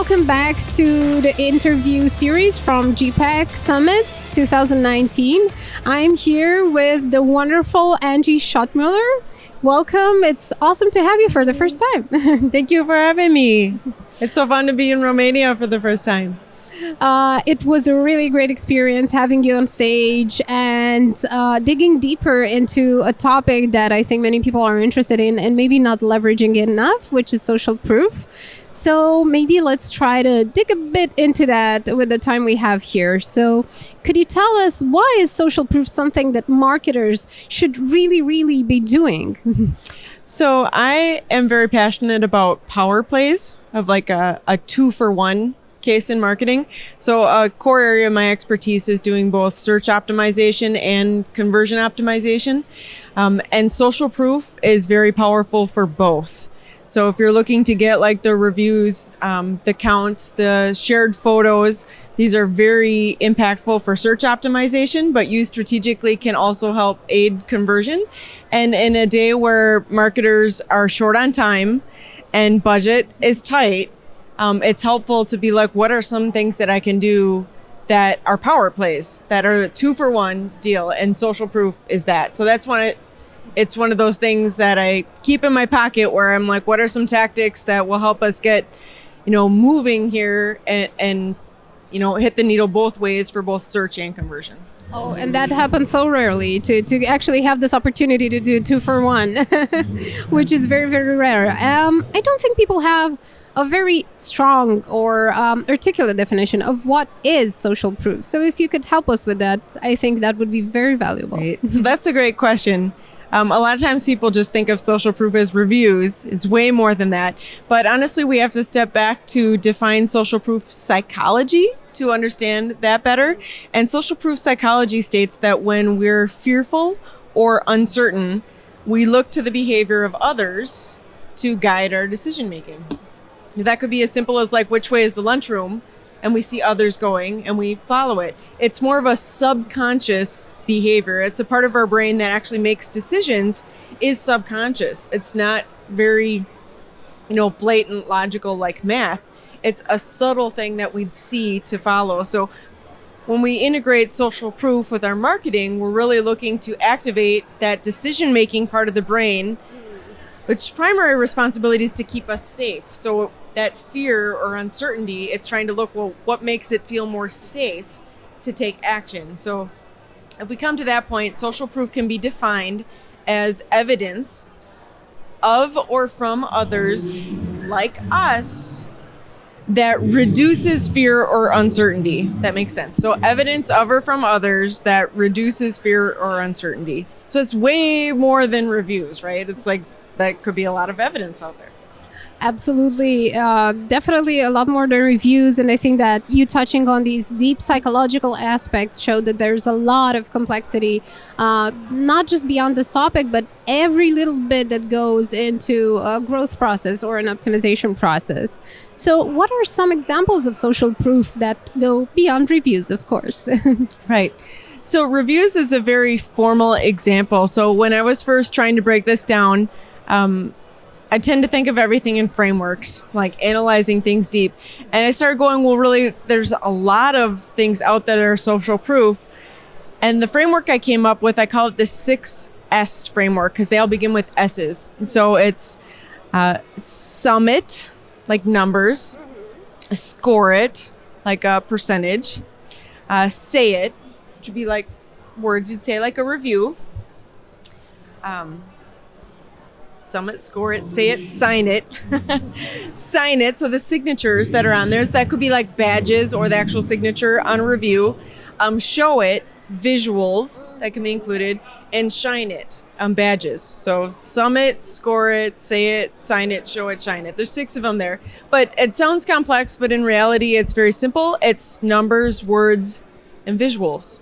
welcome back to the interview series from GPeC SUMMIT 2019. I'm here with the wonderful Angie Schottmuller. Welcome. It's awesome to have you for the first time. Thank you for having me. It's so fun to be in Romania for the first time. It was a really great experience having you on stage and digging deeper into a topic that I think many people are interested in and maybe not leveraging it enough, which is social proof. So maybe let's try to dig a bit into that with the time we have here. So could you tell us, why is social proof something that marketers should really be doing? So I am very passionate about power plays, of like a 2-for-1 case in marketing. So a core area of my expertise is doing both search optimization and conversion optimization. And social proof is very powerful for both. So if you're looking to get like the reviews, the counts, the shared photos, these are very impactful for search optimization, but used strategically can also help aid conversion. And in a day where marketers are short on time and budget is tight, it's helpful to be like, what are some things that I can do that are power plays, that are the 2-for-1 deal, and social proof is that. So that's it's one of those things that I keep in my pocket where I'm like, what are some tactics that will help us get, moving here and hit the needle both ways for both search and conversion. Oh, and that happens so rarely to actually have this opportunity to do 2-for-1, which is very rare. I don't think people have a very strong or articulate definition of what is social proof. So if you could help us with that, I think that would be very valuable. Right. So that's a great question. A lot of times people just think of social proof as reviews. It's way more than that. But honestly, we have to step back to define social proof psychology to understand that better. And social proof psychology states that when we're fearful or uncertain, we look to the behavior of others to guide our decision making. That could be as simple as like, which way is the lunchroom? And we see others going and we follow it. It's more of a subconscious behavior. It's a part of our brain that actually makes decisions, is subconscious. It's not very, blatant logical like math. It's a subtle thing that we'd see to follow. So when we integrate social proof with our marketing, we're really looking to activate that decision-making part of the brain, which primary responsibility is to keep us safe. So that fear or uncertainty, it's trying to look, well, what makes it feel more safe to take action? So if we come to that point, social proof can be defined as evidence of or from others like us that reduces fear or uncertainty. That makes sense. So evidence of or from others that reduces fear or uncertainty. So it's way more than reviews, right? It's like, that could be a lot of evidence out there. Absolutely. Definitely a lot more than reviews. And I think that you touching on these deep psychological aspects show that there's a lot of complexity, not just beyond this topic, but every little bit that goes into a growth process or an optimization process. So what are some examples of social proof that go beyond reviews, of course? Right. So reviews is a very formal example. So when I was first trying to break this down, I tend to think of everything in frameworks, like analyzing things deep. And I started going, well, really, there's a lot of things out that are social proof. And the framework I came up with, I call it the 6S framework because they all begin with S's. So it's summit, like numbers, score it, like a percentage, say it, which would be like words you'd say like a review. Summit, score it, say it, sign it. Sign it. So the signatures that are on there, that could be like badges or the actual signature on a review. Show it, visuals that can be included, and shine it, badges. So summit, score it, say it, sign it, show it, shine it. There's 6 of them there. But it sounds complex, but in reality, it's very simple. It's numbers, words, and visuals.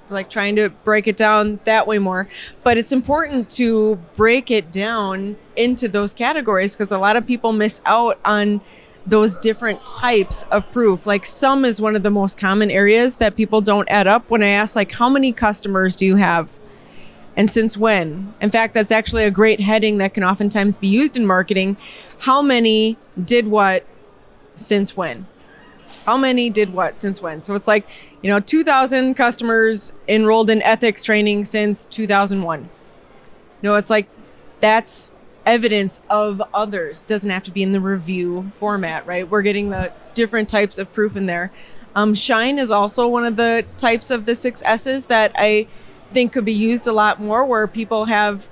Like trying to break it down that way more. But it's important to break it down into those categories because a lot of people miss out on those different types of proof. Like sum is one of the most common areas that people don't add up when I ask, like, how many customers do you have? And since when? In fact, that's actually a great heading that can oftentimes be used in marketing. How many did what since when? How many did what since when? So it's like, 2,000 customers enrolled in ethics training since 2001. It's like that's evidence of others. Doesn't have to be in the review format, right? We're getting the different types of proof in there. Shine is also one of the types of the 6 S's that I think could be used a lot more, where people have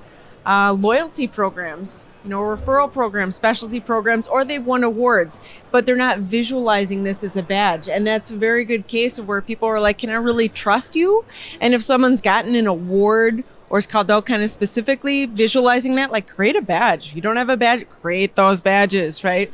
loyalty programs, referral programs, specialty programs, or they've won awards, but they're not visualizing this as a badge. And that's a very good case of where people are like, can I really trust you? And if someone's gotten an award or is called out kind of specifically, visualizing that, like, create a badge. If you don't have a badge, create those badges, right?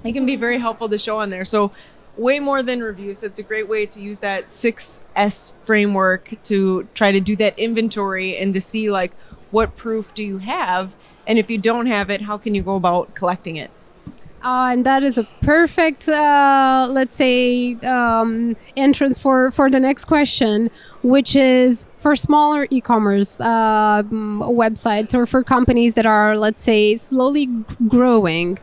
It can be very helpful to show on there. So way more than reviews. It's a great way to use that 6S framework to try to do that inventory and to see, like, what proof do you have? And if you don't have it, how can you go about collecting it? And that is a perfect, let's say, entrance for the next question, which is for smaller e-commerce websites or for companies that are, let's say, slowly growing.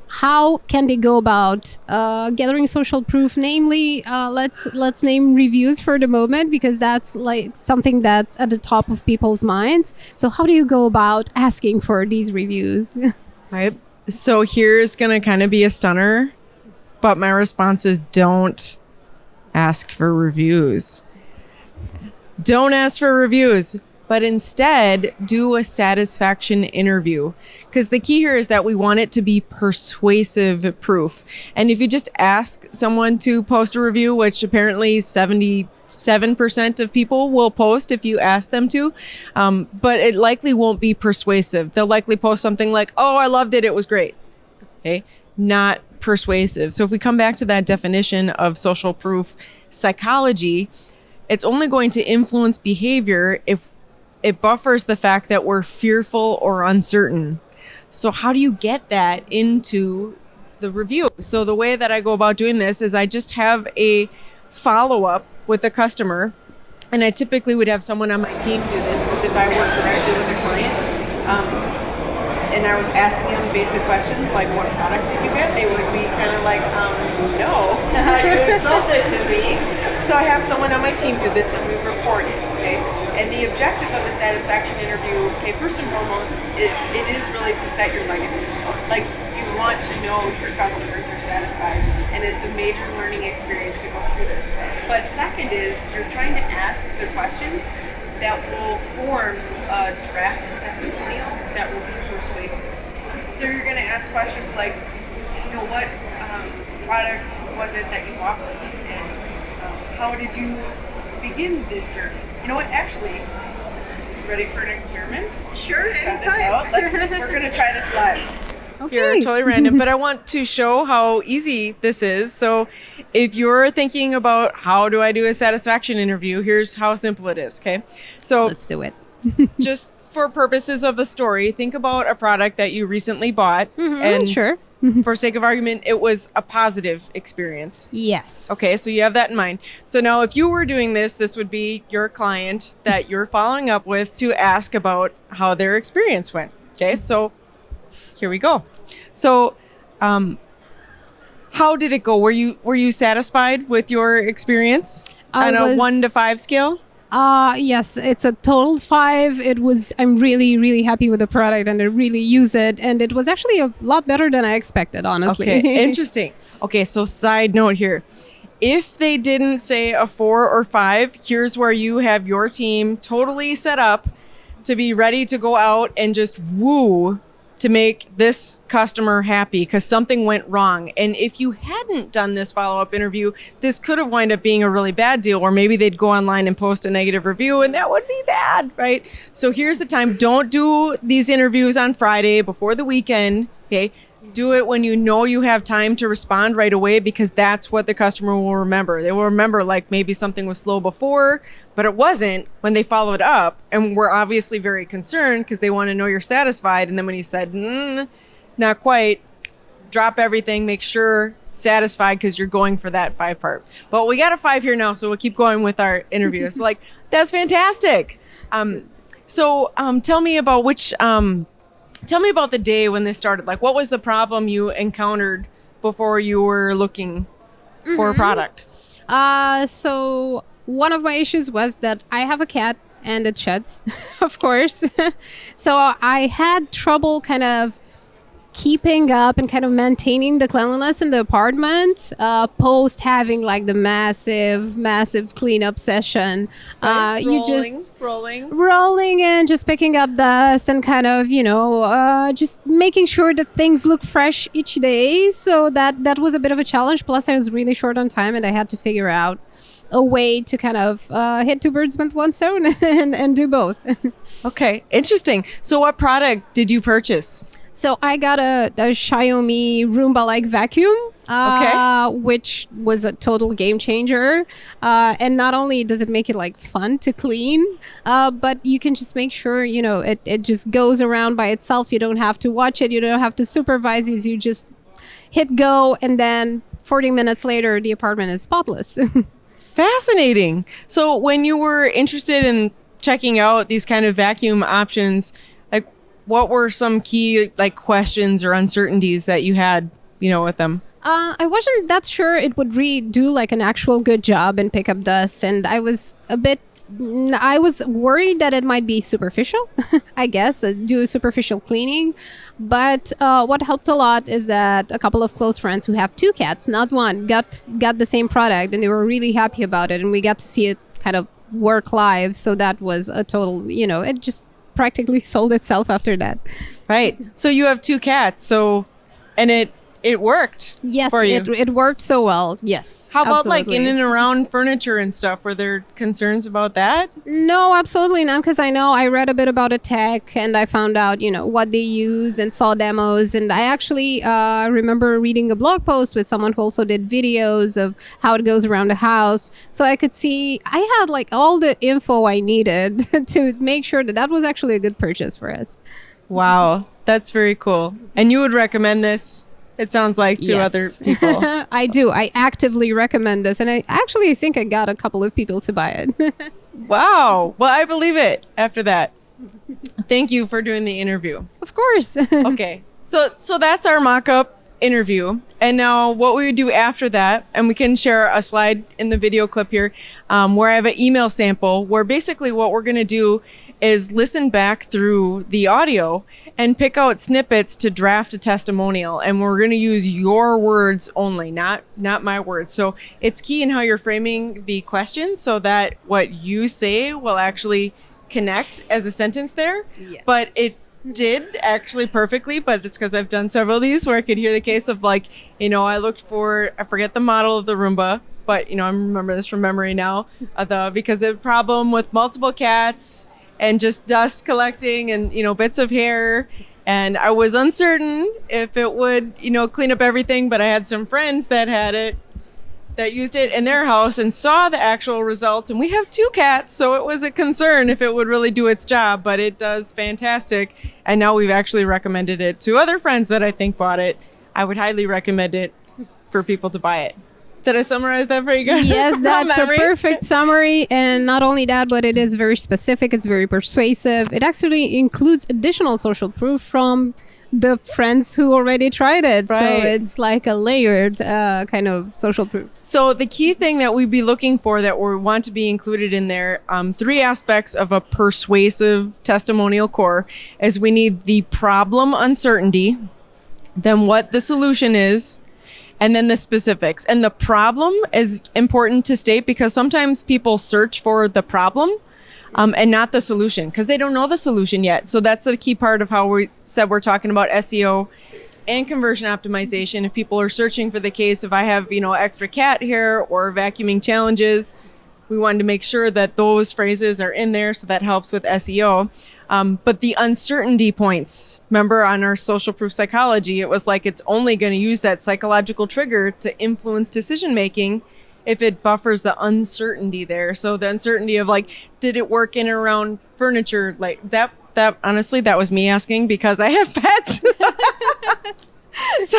How can they go about gathering social proof? Namely, let's name reviews for the moment, because that's like something that's at the top of people's minds. So how do you go about asking for these reviews? Right. So here's going to kind of be a stunner, but my response is don't ask for reviews. Don't ask for reviews, but instead do a satisfaction interview. Because the key here is that we want it to be persuasive proof. And if you just ask someone to post a review, which apparently 77% of people will post if you ask them to, but it likely won't be persuasive. They'll likely post something like, oh, I loved it, it was great. Okay, not persuasive. So if we come back to that definition of social proof psychology, it's only going to influence behavior if it buffers the fact that we're fearful or uncertain. So how do you get that into the review? So the way that I go about doing this is I just have a follow-up with a customer, and I typically would have someone on my team do this, because if I work directly with a client and I was asking them basic questions like, what product did you get? They would be kind of like, no, you sold it to me. So I have someone on my team do this, and we record it, okay? And the objective of the satisfaction interview, okay, first and foremost, it is really to set your legacy. Like, you want to know your customers are satisfied, and it's a major learning experience to go through this. But second is, you're trying to ask the questions that will form a draft testimonial that will be persuasive. So you're going to ask questions like, what product was it that you bought from us, and how did you begin this journey? You know what, actually, ready for an experiment? Sure, try this out. We're going to try this live. Okay. Here, totally random, but I want to show how easy this is. So if you're thinking about how do I do a satisfaction interview, here's how simple it is, okay? So Let's do it. just for purposes of the story, think about a product that you recently bought. And sure. for sake of argument, it was a positive experience. Yes. Okay, so you have that in mind. So now if you were doing this, this would be your client that you're following up with to ask about how their experience went. Okay, so here we go. So how did it go? Were you satisfied with your experience on a 1 to 5 scale? Yes, it's a total 5. I'm really, really happy with the product, and I really use it. And it was actually a lot better than I expected, honestly. Okay, interesting. Okay, so side note here. If they didn't say a 4 or 5, here's where you have your team totally set up to be ready to go out and just woo to make this customer happy because something went wrong. And if you hadn't done this follow-up interview, this could have wound up being a really bad deal, or maybe they'd go online and post a negative review, and that would be bad, right? So here's the time. Don't do these interviews on Friday before the weekend, okay? Do it when you know you have time to respond right away, because that's what the customer will remember. They will remember like maybe something was slow before, but it wasn't when they followed up, and were obviously very concerned because they want to know you're satisfied. And then when you said, not quite, drop everything, make sure satisfied, because you're going for that 5 part. But we got a 5 here now, so we'll keep going with our interview. It's like, that's fantastic. So tell me about tell me about the day when this started. Like, what was the problem you encountered before you were looking for a product? So one of my issues was that I have a cat and it sheds, of course. So I had trouble kind of keeping up and kind of maintaining the cleanliness in the apartment post having like the massive cleanup session. Rolling and just picking up dust and kind of, just making sure that things look fresh each day. So that was a bit of a challenge. Plus, I was really short on time and I had to figure out a way to kind of hit two birds with one stone and do both. Okay, interesting. So what product did you purchase? So I got a Xiaomi Roomba-like vacuum, which was a total game changer. And not only does it make it like fun to clean, but you can just make sure, it just goes around by itself. You don't have to watch it. You don't have to supervise it. You just hit go, and then 40 minutes later, the apartment is spotless. Fascinating. So when you were interested in checking out these kind of vacuum options, what were some key questions or uncertainties that you had, with them? I wasn't that sure it would really do like an actual good job and pick up dust. And I was worried that it might be superficial, I guess, do superficial cleaning. But what helped a lot is that a couple of close friends who have two cats, not one, got the same product and they were really happy about it. And we got to see it kind of work live. So that was a total, it just practically sold itself after that. Right. So you have two cats. And it worked. Yes, for you. It worked so well. Yes. How about absolutely. in and around furniture and stuff? Were there concerns about that? No, absolutely not. Because I read a bit about a tech and I found out, what they used and saw demos. And I actually remember reading a blog post with someone who also did videos of how it goes around the house. So I could see I had all the info I needed to make sure that was actually a good purchase for us. Wow. That's very cool. And you would recommend this? It sounds like to other people. I do. I actively recommend this. And I actually think I got a couple of people to buy it. Wow. Well, I believe it after that. Thank you for doing the interview. Of course. Okay. So that's our mock-up interview. And now what we would do after that, and we can share a slide in the video clip here, where I have an email sample where basically what we're going to do is listen back through the audio and pick out snippets to draft a testimonial. And we're going to use your words only, not my words. So it's key in how you're framing the questions so that what you say will actually connect as a sentence there. Yes. But it did actually perfectly, but it's because I've done several of these where I could hear the case of I looked for, I forget the model of the Roomba, but I remember this from memory now, because of a problem with multiple cats and just dust collecting and, bits of hair. And I was uncertain if it would, clean up everything, but I had some friends that had it, that used it in their house and saw the actual results. And we have two cats, so it was a concern if it would really do its job, but it does fantastic. And now we've actually recommended it to other friends that I think bought it. I would highly recommend it for people to buy it. Did I summarize that very good? Yes, that's a perfect summary. And not only that, but it is very specific. It's very persuasive. It actually includes additional social proof from the friends who already tried it. Right. So it's like a layered kind of social proof. So the key thing that we'd be looking for that we want to be included in there, 3 aspects of a persuasive testimonial core, is we need the problem uncertainty, then what the solution is, and then the specifics. And the problem is important to state because sometimes people search for the problem and not the solution because they don't know the solution yet. So that's a key part of how we said we're talking about SEO and conversion optimization. If people are searching for the case, if I have, extra cat hair or vacuuming challenges, we wanted to make sure that those phrases are in there. So that helps with SEO. But the uncertainty points, remember on our social proof psychology, it was it's only going to use that psychological trigger to influence decision making if it buffers the uncertainty there. So the uncertainty of did it work in and around furniture? That honestly, that was me asking because I have pets. So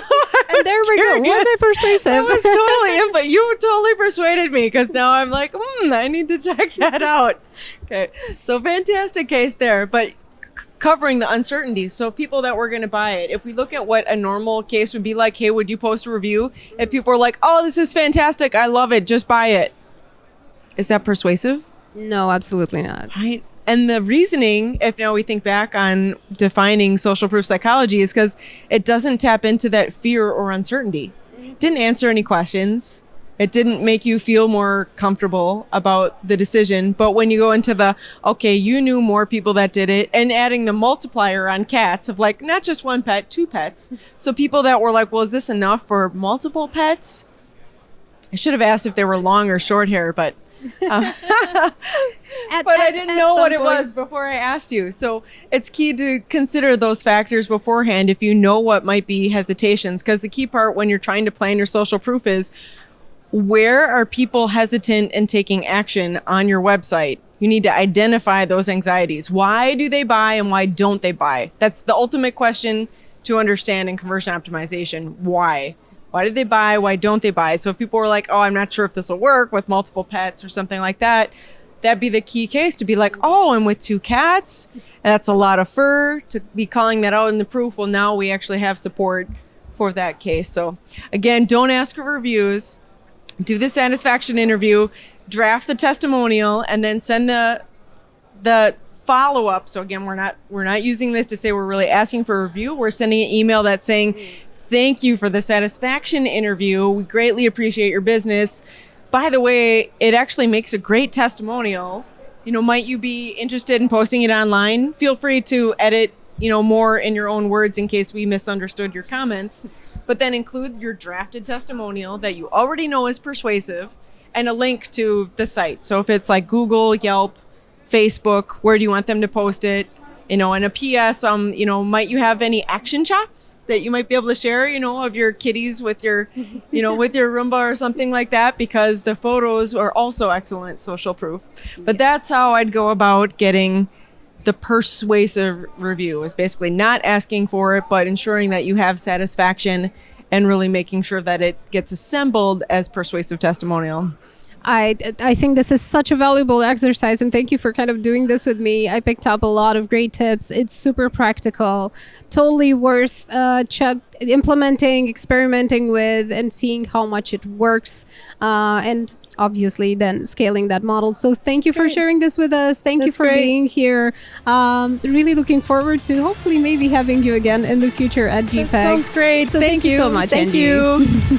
and there we go. Was I persuasive? It was totally, but you totally persuaded me because now I'm I need to check that out. Okay, so fantastic case there. But covering the uncertainties. So people that were going to buy it, if we look at what a normal case would be like, hey, would you post a review? If people are like, oh, this is fantastic, I love it, just buy it. Is that persuasive? No, absolutely not. Right. And the reasoning, if now we think back on defining social proof psychology, is because it doesn't tap into that fear or uncertainty. It didn't answer any questions. It didn't make you feel more comfortable about the decision. But when you go into the, okay, you knew more people that did it, and adding the multiplier on cats of like, not just one pet, 2 pets. So people that were like, well, is this enough for multiple pets? I should have asked if they were long or short hair, but I didn't know what it was before I asked you. So it's key to consider those factors beforehand if you know what might be hesitations. Because the key part when you're trying to plan your social proof is, where are people hesitant in taking action on your website? You need to identify those anxieties. Why do they buy and why don't they buy? That's the ultimate question to understand in conversion optimization. Why? Why did they buy? Why don't they buy? So if people were like, oh, I'm not sure if this will work with multiple pets or something like that, that'd be the key case to be like, oh, I'm with 2 cats. That's a lot of fur. To be calling that out in the proof, well, now we actually have support for that case. So again, don't ask for reviews. Do the satisfaction interview, draft the testimonial, and then send the follow-up. So again, we're not using this to say we're really asking for a review. We're sending an email that's saying, thank you for the satisfaction interview. We greatly appreciate your business. By the way, it actually makes a great testimonial. Might you be interested in posting it online? Feel free to edit, more in your own words in case we misunderstood your comments. But then include your drafted testimonial that you already know is persuasive and a link to the site. So if it's like Google, Yelp, Facebook, where do you want them to post it? And a PS, might you have any action shots that you might be able to share, of your kitties with your, with your Roomba or something like that, because the photos are also excellent social proof. But that's how I'd go about getting the persuasive review, is basically not asking for it, but ensuring that you have satisfaction and really making sure that it gets assembled as persuasive testimonial. I think this is such a valuable exercise, and thank you for kind of doing this with me. I picked up a lot of great tips. It's super practical, totally worth implementing, experimenting with, and seeing how much it works, and obviously then scaling that model. So thank you for sharing this with us. Thank you for being here. Really looking forward to hopefully maybe having you again in the future at GPeC. Sounds great. So thank you so much, Angie. Thank you.